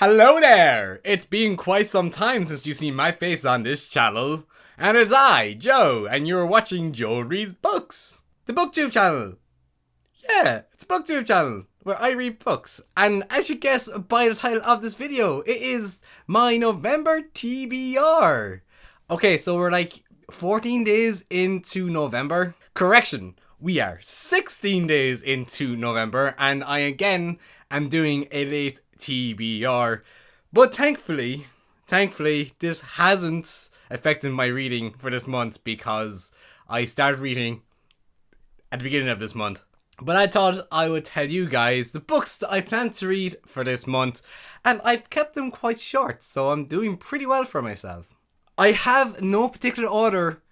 Hello there! It's been quite some time since you've seen my face on this channel. And it's I, Joe, and you're watching Joe Reads Books. The BookTube channel. Yeah, it's a BookTube channel where I read books. And as you guess by the title of this video, it is my November TBR. Okay, so we're like 14 days into November. Correction, we are 16 days into November, and I again am doing a late TBR. But thankfully, this hasn't affected my reading for this month because I started reading at the beginning of this month. But I thought I would tell you guys the books that I plan to read for this month, and I've kept them quite short, so I'm doing pretty well for myself. I have no particular order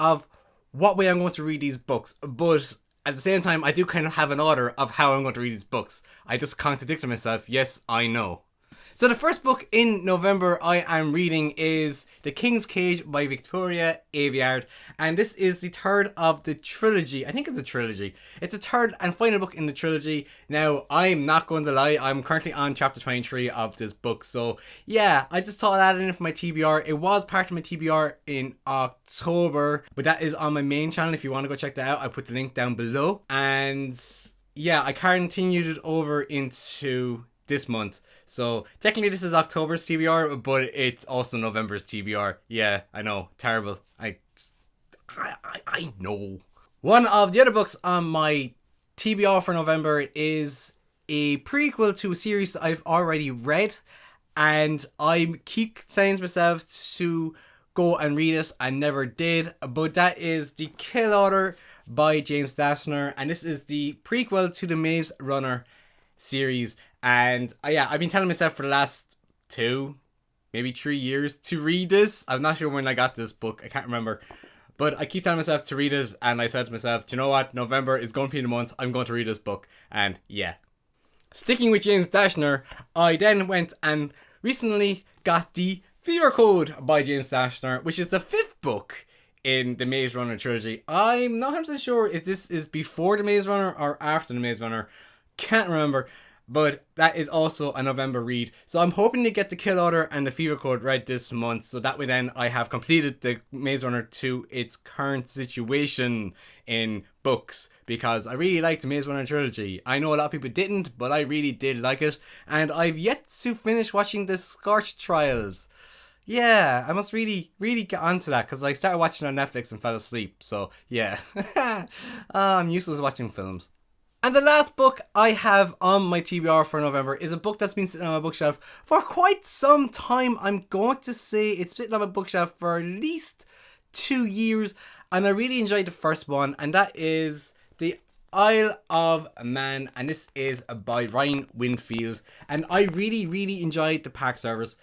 of what way I'm going to read these books, but at the same time I do kind of have an order of how I'm going to read these books. I just contradicted myself, yes, I know. So the first book in November I am reading is The King's Cage by Victoria Aveyard, and this is the third of the trilogy. I think it's a trilogy. It's the third and final book in the trilogy. Now, I'm not going to lie, I'm currently on chapter 23 of this book, so yeah, I just thought I'd add it in for my TBR. It was part of my TBR in October, but that is on my main channel. If you want to go check that out, I put the link down below. And yeah, I continued it over into this month. So technically this is October's TBR, but it's also November's TBR. Yeah, I know, terrible. I know. One of the other books on my TBR for November is a prequel to a series I've already read, and I keep saying to myself to go and read it. I never did, but that is The Kill Order by James Dashner, and this is the prequel to the Maze Runner series. And yeah, I've been telling myself for the last 2, maybe 3 years to read this. I'm not sure when I got this book, I can't remember, but I keep telling myself to read it, and I said to myself, do you know what, November is going to be the month I'm going to read this book. And yeah, sticking with James Dashner, I then went and recently got The Fever Code by James Dashner, which is the 5th book in the Maze Runner trilogy. I'm not 100% sure if this is before the Maze Runner or after the Maze Runner, can't remember. But that is also a November read. So I'm hoping to get The Kill Order and The Fever Code read this month, so that way then I have completed the Maze Runner to its current situation in books, because I really liked the Maze Runner trilogy. I know a lot of people didn't, but I really did like it. And I've yet to finish watching the Scorch Trials. Yeah, I must really get onto that, because I started watching on Netflix and fell asleep. So yeah, I'm useless watching films. And the last book I have on my TBR for November is a book that's been sitting on my bookshelf for quite some time. I'm going to say it's sitting on my bookshelf for at least 2 years, and I really enjoyed the first one, and that is The Isle of Man, and this is by Ryan Winfield. And I really enjoyed The Park Service,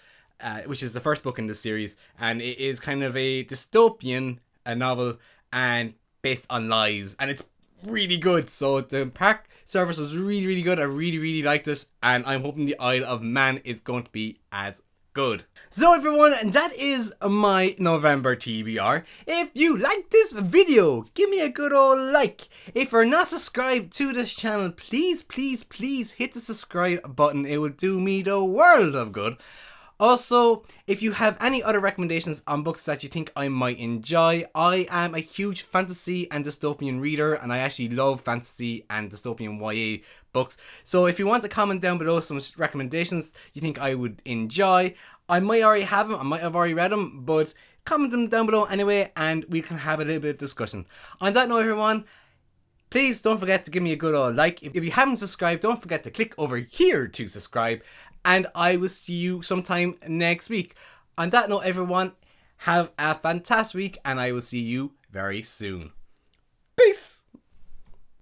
which is the first book in this series, and it is kind of a dystopian novel and based on lies, and it's really good. So the Park Service was really good. I really liked it, and I'm hoping The Isle of Man is going to be as good. So everyone, that is my November TBR. If you like this video, give me a good old like. If you're not subscribed to this channel, please hit the subscribe button. It will do me the world of good. Also, if you have any other recommendations on books that you think I might enjoy, I am a huge fantasy and dystopian reader, and I actually love fantasy and dystopian YA books. So if you want to comment down below some recommendations you think I would enjoy, I might already have them, I might have already read them, but comment them down below anyway, and we can have a little bit of discussion. On that note, everyone, please don't forget to give me a good old like. If you haven't subscribed, don't forget to click over here to subscribe. And I will see you sometime next week. On that note, everyone, have a fantastic week, and I will see you very soon.